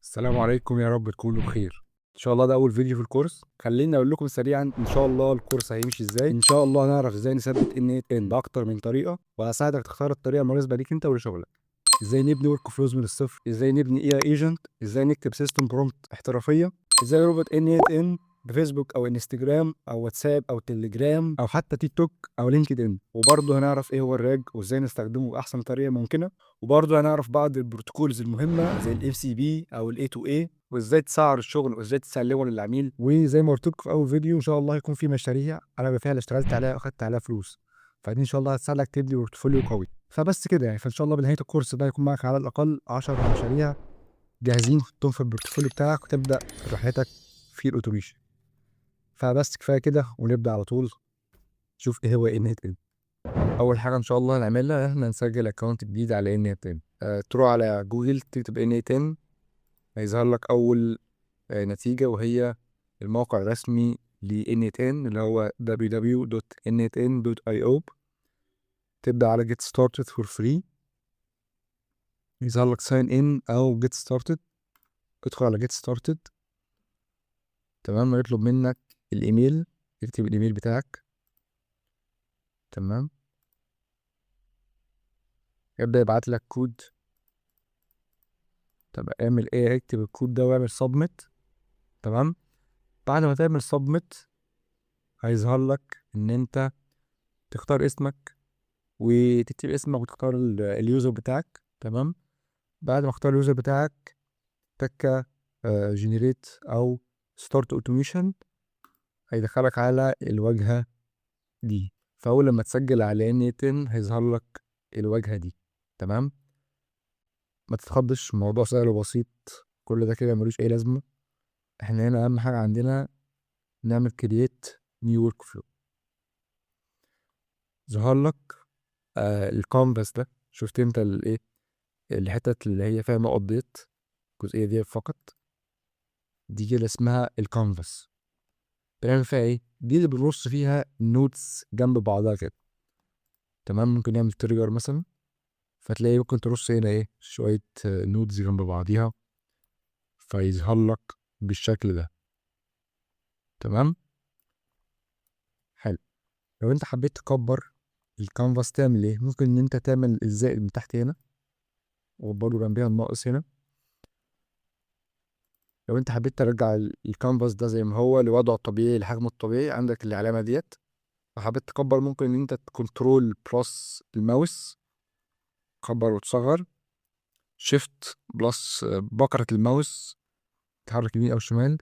السلام عليكم، يا رب تكونوا بخير. ان شاء الله ده اول فيديو في الكورس. خليني اقول لكم سريعا ان شاء الله الكورس هيمشي ازاي. ان شاء الله هنعرف ازاي نثبت ان باكتر من طريقه، وهساعدك تختار الطريقه المناسبه ليك انت ولشغلك. ازاي نبني ورك فلوز من الصفر، ازاي نبني اي ايجنت، ازاي نكتب سيستم برومبت احترافيه، ازاي نربط ان بفيسبوك او انستجرام او واتساب او تليجرام او حتى تيك توك او لينكد ان. وبرضه هنعرف ايه هو الراج وازاي نستخدمه باحسن طريقه ممكنه. وبرضه هنعرف بعض البروتوكولز المهمه زي الاف سي بي او الاي تو اي، وازاي تسعر الشغل وازاي تسلمه للعميل. وزي ما قلت لكم في اول فيديو، ان شاء الله هيكون في مشاريع انا بالفعل اشتغلت عليها واخدت عليها فلوس، فدي ان شاء الله هتساعدك تبني بورتفوليو قوي. فبس كده يعني، فان شاء الله بنهايه الكورس ده يكون معاك على الاقل 10 مشاريع جاهزين تحطهم في البورتفوليو بتاعك وتبدا رحلتك في الاوتوميشن. فبس كفايه كده ونبدا على طول. شوف ايه هو ان ات ان. اول حاجه ان شاء الله هنعملها احنا نسجل اكونت جديد على ان ات ان. تروح على جوجل تكتب ان ات ان، هيظهر لك اول نتيجه، وهي الموقع الرسمي ل N8N اللي هو www.n8n.io. تبدا على get started for free، يظهر لك sign in او get started. ادخل على get started. تمام، يطلب منك الايميل، اكتب الايميل بتاعك. تمام، يبدأ يبعت لك كود. طب اعمل ايه؟ اكتب الكود ده واعمل submit. تمام، بعد ما تعمل submit هيظهر لك ان انت تختار اسمك، وتكتب اسمك وتختار اليوزر بتاعك. تمام، بعد ما اختار اليوزر بتاعك تكة جنريت او ستارت اوتوميشن، هيدخلك على الواجهة دي. فاول لما تسجل على ان 10 هيظهر لك الواجهة دي. تمام، ما تتخضش، الموضوع سهل وبسيط، كل ده كده ملوش اي لازمة. احنا هنا اهم حاجة عندنا نعمل كرييت نيو ورك فلو. ظهر لك الكانفاس ده. شفت انت الايه، الحتت اللي هي فيها نقط ديت، الجزئية دي فقط، دي كده اسمها الكانفاس. بنعمل فيها ايه؟ دي اللي بنرص فيها نوتس جنب بعضها كده. تمام، ممكن نعمل تريجر مثلا، فتلاقي ممكن ترص هنا ايه شوية نوتس جنب بعضيها، فيظهر لك بالشكل ده. تمام، حلو. لو انت حبيت تكبر الكانفاس تعمل ايه؟ ممكن ان انت تعمل الزائد من تحت هنا، وبرضه جنبيها الناقص هنا. لو انت حبيت ترجع الكانفاس ده زي ما هو لوضعه الطبيعي لحجمه الطبيعي، عندك العلامة ديت. وحبيت تكبر ممكن ان انت كنترول بلس الماوس، كبر وتصغر. شيفت بلس بكرة الماوس، تحرك يمين او شمال.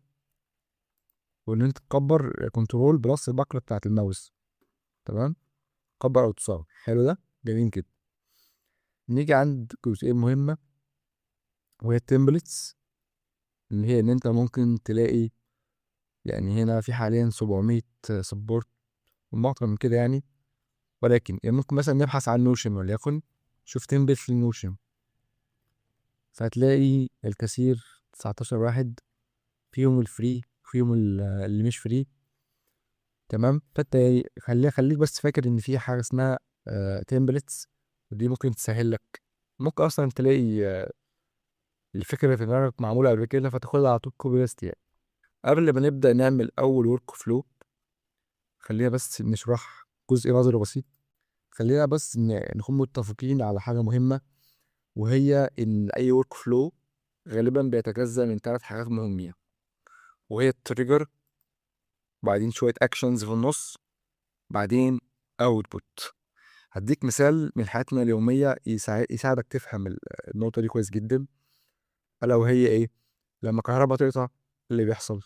وان انت تكبر كنترول بلس البكرة بتاعت الماوس. تمام، كبر او تصغر. حلو، ده جميل كده. نيجي عند جزئية مهمة، وهي التمبلتس، اللي هي ان انت ممكن تلاقي، يعني هنا في حاليا 700 سبورت وما اكتر من كده يعني. ولكن يعني ممكن مثلا نبحث عن نوشن وليكن، شوف تمبلت للنوشن، فهتلاقي الكثير 19 واحد، فيهم الفري فيهم اللي مش فري. تمام، فانت خليك بس فاكر ان في حاجه اسمها تمبلتس، ودي ممكن تسهل لك. ممكن اصلا تلاقي الفكره في دماغك معموله قبل كده فتاخدها على طول كوبي بيست يعني. قبل ما نبدا نعمل اول ورك فلو، خلينا بس نشرح جزء نظري بسيط. خلينا بس نكون متفقين على حاجه مهمه، وهي ان اي ورك فلو غالبا بيتجزأ من 3 حاجات مهمين، وهي التريجر، بعدين شويه اكشنز في النص، بعدين اوتبوت. هديك مثال من حياتنا اليومية يساعدك تفهم النقطة دي كويس جدا. ألا وهي إيه؟ لما الكهرباء تقطع، اللي بيحصل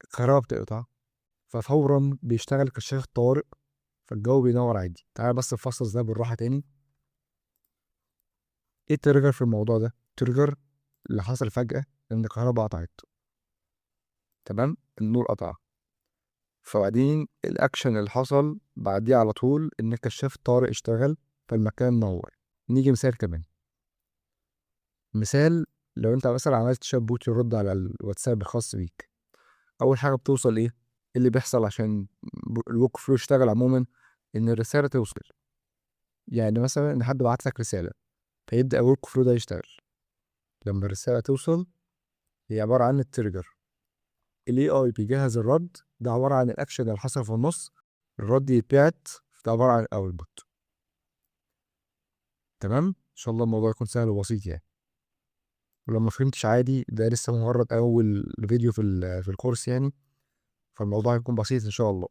الكهرباء بتقطع، ففورا بيشتغل كشاف الطوارئ، فالجو بينور عادي. تعال بس نفصل ده بالراحة تاني. إيه التريجر في الموضوع ده؟ التريجر اللي حصل فجأة إن الكهرباء قطعت. تمام؟ النور قطع. فبعدين الأكشن اللي حصل بعديه على طول إن كشاف الطوارئ اشتغل، فالمكان نور. نيجي مثال كمان. مثال، لو انت مثلا عملت شات بوت يرد على الواتساب الخاص بيك، اول حاجه بتوصل ايه؟ إيه اللي بيحصل عشان الورك فلو يشتغل عموما؟ ان الرساله توصل. يعني مثلا ان حد بعت لك رساله، فيبدا الورك فلو ده يشتغل. لما الرساله توصل هي عباره عن التريجر. الاي اي بيجهز الرد، ده عباره عن الاكشن اللي حصل في النص، الرد يتبعت، ده عباره عن الاوتبوت. تمام، ان شاء الله الموضوع يكون سهل وبسيط يعني. ولو ما فهمتش عادي، ده لسه مجرد اول فيديو في الكورس يعني، فالموضوع هيكون بسيط ان شاء الله.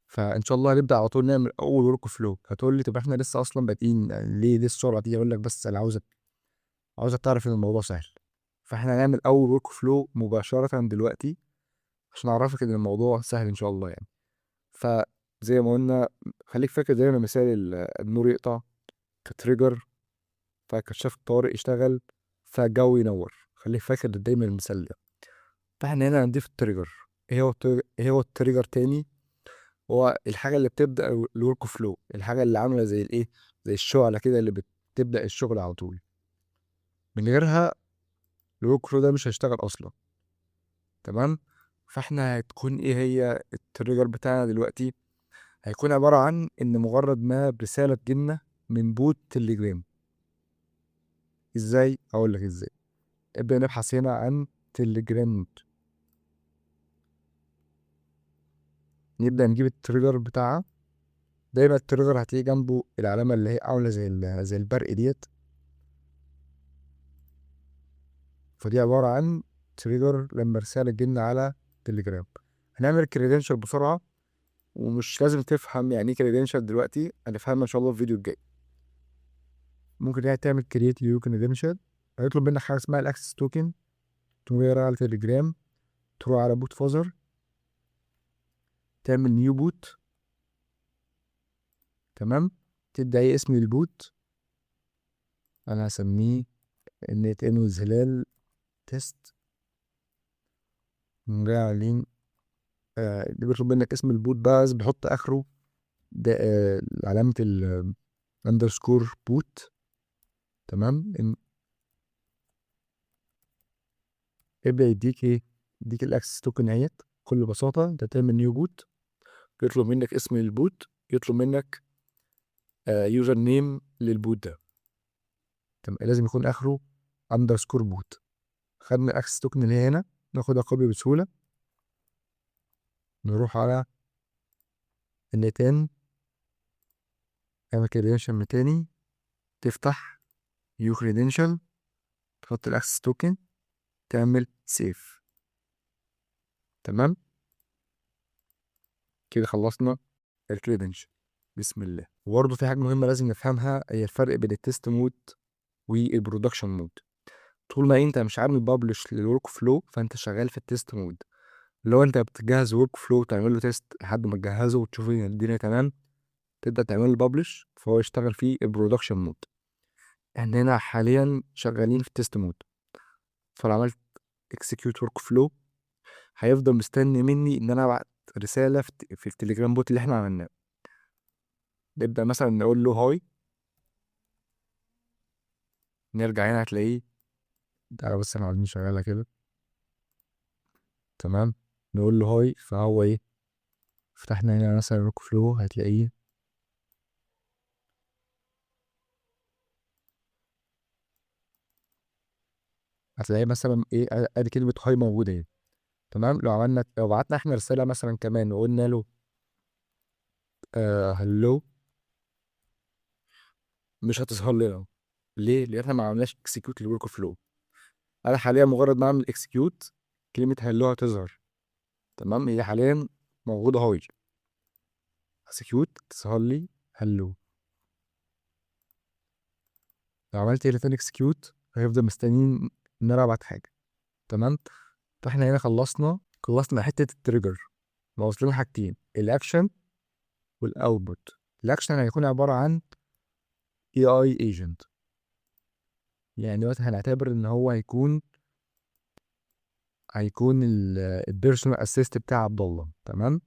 فان شاء الله هنبدا على طول نعمل اول ورك فلو. هتقول لي طب احنا لسه اصلا بادئين، ليه السرعه دي؟ اقول لك بس انا عاوزك تعرف ان الموضوع سهل. فاحنا هنعمل اول ورك فلو مباشره دلوقتي، عشان اعرفك ان الموضوع سهل ان شاء الله يعني. فزي ما قلنا، خليك فاكر دايما مثال النور يقطع كتريجر، فكشاف الطوارئ يشتغل، فالجو ينور. خليك فاكر دايما المثال ده. فاحنا هنا هنضيف التريجر. ايه هو التريجر تاني؟ هو الحاجه اللي بتبدا الورك فلو، الحاجه اللي عامله زي الايه، زي الشعله كده اللي بتبدا الشغل على طول. من غيرها الورك فلو ده مش هيشتغل اصلا. تمام. فاحنا هتكون ايه هي التريجر بتاعنا دلوقتي؟ هيكون عباره عن ان مجرد ما برساله تجيلنا من بوت تليجرام. ازاي؟ اقول لك ازاي. ابدا نبحث هنا عن تليجرام، نبدا نجيب التريجر بتاعها. دايما التريجر هتلاقي جنبه العلامه اللي هي عامله زي البرق ديت. فدي عباره عن تريجر لما رساله تجيلنا على تليجرام. هنعمل كريدنشال بسرعه، ومش لازم تفهم يعني ايه كريدنشال دلوقتي، هنفهمها ان شاء الله في الفيديو الجاي. ممكن يعني تعمل كرييت يو كريدنشال، هيطلب منك حاجه اسمها الاكسس توكن، تقوم جاي رايح على تليجرام، تروح على بوت فازر، تعمل نيو بوت. تمام. تبدا ايه اسم البوت؟ انا هسميه النت ان وزهلال تيست. نقوم جاي عاملين اللي بيطلب منك اسم البوت بقى، بس بيحط اخره ده علامه الاندرسكور بوت. تمام. يبدا يديك ايه؟ يديك الاكسس توكن اهيت. بكل بساطه انت تعمل نيو بوت، يطلب منك اسم البوت، يطلب منك يوزر نيم للبوت ده. تمام، لازم يكون اخره اندرسكور بوت. خدنا الاكسس توكن اللي هي هنا، ناخدها كوبي بسهوله، نروح على النتان، نعمل كريدنشال من تاني، تفتح يو كريدنشال، تحط الاكسس توكن، تعمل سيف. تمام، كده خلصنا الكريدنشال. بسم الله. وبرضه في حاجه مهمه لازم نفهمها، هي الفرق بين التست مود والبرودكشن مود. طول ما انت مش عامل بابلش للورك فلو، فانت شغال في التست مود. لو انت بتجهز ورك فلو تعمل له تيست لحد ما تجهزه وتشوف ان الدنيا تمام، تبدا تعمل له بابلش، فهو يشتغل في البرودكشن مود. احنا هنا حاليا شغالين في التست مود. فلو عملت اكسكيوت ورك فلو، هيفضل مستني مني ان انا ابعت رساله في التليجرام بوت اللي احنا عملناه. نبدا مثلا نقول له هاي، نرجع هنا هتلاقيه. تعالى بس انا عايزين شغاله كده. تمام، نقول له هاي، فهو ايه، فتحنا هنا مثلا ورك فلو، هتلاقيه مثلا ايه، ادي كلمه هاي موجوده اهي. تمام. لو بعتنا احنا رساله مثلا كمان وقلنا له هلو، مش هتظهر لنا. ليه؟ لان احنا ما عملناش اكسكيوت للورك فلو. انا حاليا مجرد ما اعمل اكسكيوت، كلمه هلو هتظهر. تمام، هي حاليا موجوده هاي، اكسكيوت تظهر لي هلو. لو عملت ايه تاني اكسكيوت، هيفضل مستنيين ان انا ابعت حاجه. تمام. فاحنا هنا خلصنا حته التريجر. ناقص لنا حاجتين، الاكشن والاوتبوت. الاكشن هيكون عباره عن اي اي ايجنت. يعني دلوقتي هنعتبر ان هو هيكون البيرسونال اسيست بتاع عبد الله. تمام.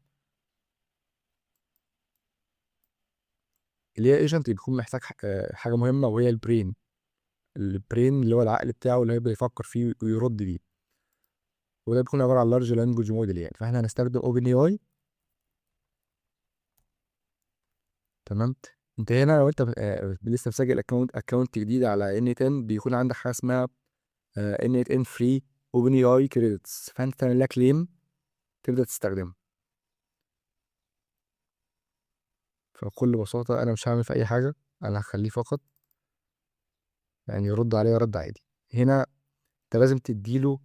اللي هي ايجنت بيكون محتاج حاجه مهمه، وهي البرين اللي هو العقل بتاعه اللي هيبدا يفكر فيه ويرد بيه. وده بيكون عباره عن لارج لانجوج موديل يعني. فاحنا هنستخدم اوبن اي اي. تمام. انت هنا لو انت لسه مسجل اكونت جديد على ان 10، بيكون عندك حاجه اسمها ان 10 فري اوبن اي اي كريدتس، فانت تعمل لك كليم تبدا تستخدمه. فبكل بساطه انا مش هعمل في اي حاجه، انا هخليه فقط يعني يرد عليا رد عادي. هنا انت لازم تديله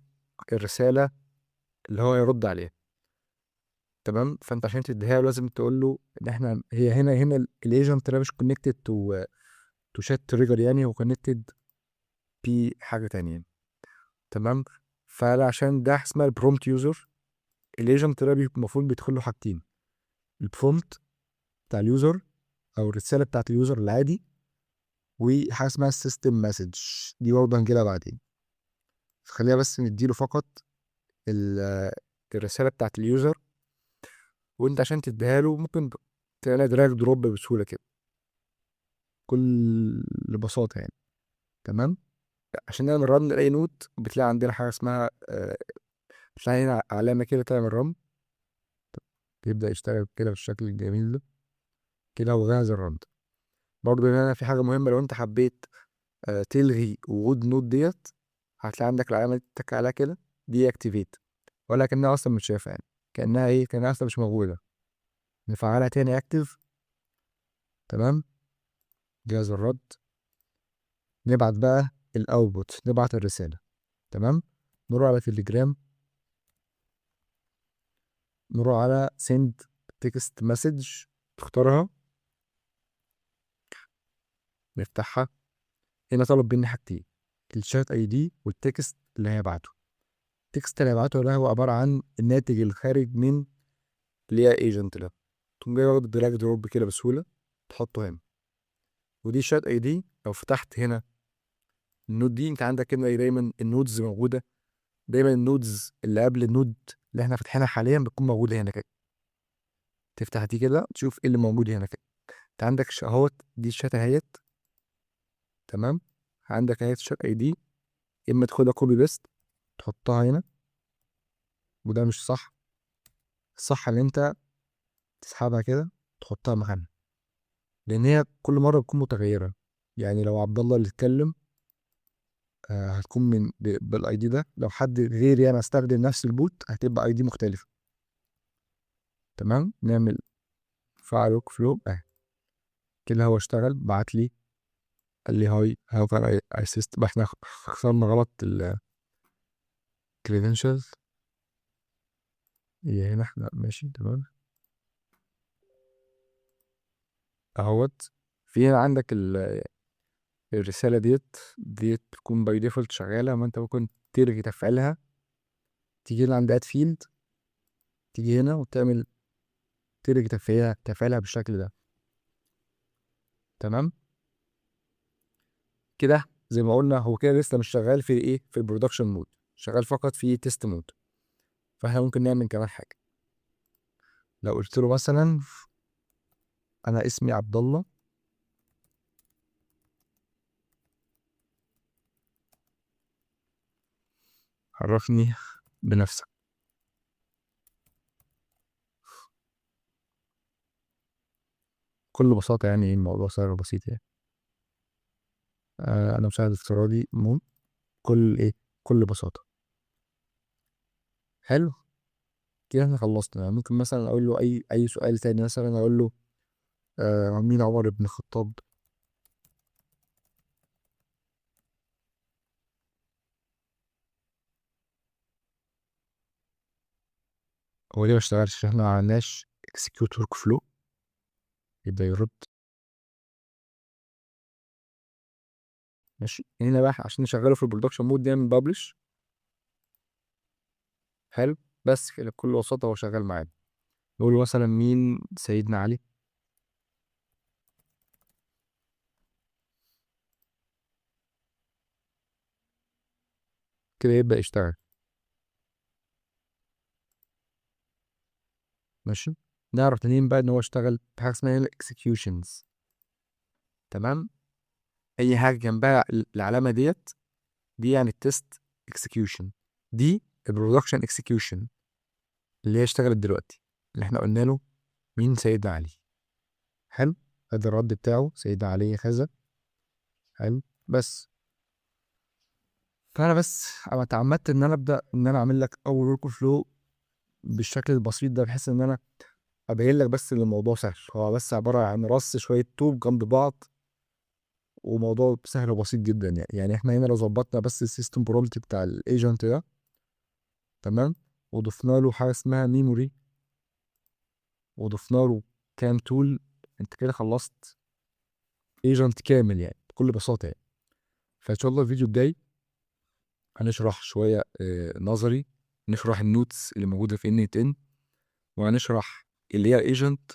الرساله اللي هو يرد عليها. تمام، فانت عشان تديها له لازم تقول له ان احنا هي هنا الايجنت ده مش كونكتد تو شات تريجر، يعني هو كونكتد بحاجه تانية يعني. تمام، فعشان ده اسمها البرومت يوزر. الايجنت ده المفروض بيدخل له حاجتين: البرومت بتاع اليوزر او الرساله بتاعت اليوزر العادي، وحاجه اسمها السيستم مسج، دي برضه هنجيلها بعدين. خلينا بس نديله فقط الرساله بتاعت اليوزر. وانت عشان تديها له ممكن تعملها دراج دروب بسهوله كده بكل بساطه يعني. تمام، عشان نعمل رن لاي نود بتلاقي عندنا حاجه اسمها بتلاقي هنا علامه كده تعمل رن، يبدا يشتغل كده بالشكل الجميل ده كده، وجاهز الرن. برضه هنا في حاجه مهمه، لو انت حبيت تلغي وجود نود ديت، هتلاقي عندك العلامه دي تتك عليها كده، دي اكتيفيت، ولكنها اصلا مش شايفها يعني، كانها ايه، كانها اصلا مش موجوده. نفعلها تاني اكتف. تمام، جهاز الرد. نبعت بقى الاوتبوت، نبعت الرساله. تمام، نروح على تليجرام، نروح على send text message، تختارها، نفتحها. هنا طلب مني حاجتين: الشات اي دي والتكست اللي هيبعته. التكست اللي هيبعته ده هو عباره عن الناتج الخارج من اللي هي ايجنت ده، تقوم جاي واخد دراج دروب كده بسهوله تحطه هنا. ودي شات اي دي، لو فتحت هنا النود دي، انت عندك هنا دايما النودز موجوده، دايما النودز اللي قبل النود اللي احنا فاتحينها حاليا بتكون موجوده هنا كده. تفتح دي كده تشوف ايه اللي موجود هنا كده. انت عندك اهوت، دي الشات اهيت. تمام، عندك اهيت الشات اي دي، اما تاخدها كوبي بيست تحطها هنا، وده مش صح. الصح ان انت تسحبها كده تحطها مكانها، لان هي كل مره بتكون متغيره. يعني لو عبد الله اللي اتكلم هتكون بالاي دي ده، لو حد غيري انا استخدم نفس البوت هتبقى اي دي مختلفه. تمام، نعمل فايل ورك فلو كده، هو اشتغل بعت لي قال لي هاو كان اي اسيست. احنا اخترنا غلط الكريدنشالز، هي هنا احنا ماشي. تمام، اهوت في هنا عندك الرسالة ديت بتكون باي ديفولت شغالة، ما انت ممكن تلغي تفعيلها. تيجي هنا عند اد فيلد، تيجي هنا وتعمل تلغي تفعيلها بالشكل ده. تمام، كده زي ما قلنا هو كده لسه مش شغال في ايه، في البرودكشن مود، شغال فقط في تيست مود. فاحنا ممكن نعمل كمان حاجة. لو قلت له مثلا انا اسمي عبد الله، عرفني بنفسك. بكل بساطة يعني الموضوع سهل وبسيط يعني. أنا مساعد افتراضي كل إيه، بكل بساطة. حلو كده، احنا خلصنا. يعني ممكن مثلا أقول له أي سؤال تاني، مثلا أقول له مين عمر بن الخطاب؟ هو ليه ما اشتغلش؟ عشان احنا ما عملناش اكسكيوت ورك فلو. يبدأ يرد. ماشي، هنا بقى عشان نشغله في البرودكشن مود نعمل ببلش. حلو، بس كده بكل بساطة هو شغال معانا. نقول له مثلا مين سيدنا علي؟ كده يبدأ يشتغل. ماشي، نعرف منين بقى ان هو اشتغل؟ بحاجه اسمها الاكسكيوشنز. تمام، اي حاجه جنبها العلامه ديت، دي يعني التست اكسكيوشن، دي البرودكشن اكسكيوشن اللي هي اشتغلت دلوقتي، اللي احنا قلنا له مين سيدنا علي. حلو، ادي الرد بتاعه سيدنا علي كذا. حلو، بس فانا بس اتعمدت ان انا ابدا ان انا اعمل لك اول ورك فلو بالشكل البسيط ده، بحيث ان انا ابين لك بس ان الموضوع سهل، هو بس عباره عن رص شويه طوب جنب بعض، وموضوع سهل وبسيط جدا يعني احنا هنا لو ظبطنا بس السيستم برومبت بتاع الايجنت ده، تمام، وضفنا له حاجه اسمها ميموري، وضفنا له كام تول، انت كده خلصت ايجنت كامل يعني بكل بساطه يعني. فان شاء الله الفيديو الجاي هنشرح شويه نظري، نشرح النوتس اللي موجوده في ان 10، وهنشرح اللي هي ايجنت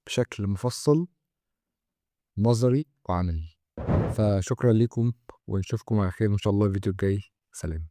بشكل مفصل نظري وعملي. فشكرا لكم، ونشوفكم على خير ان شاء الله الفيديو الجاي. سلام.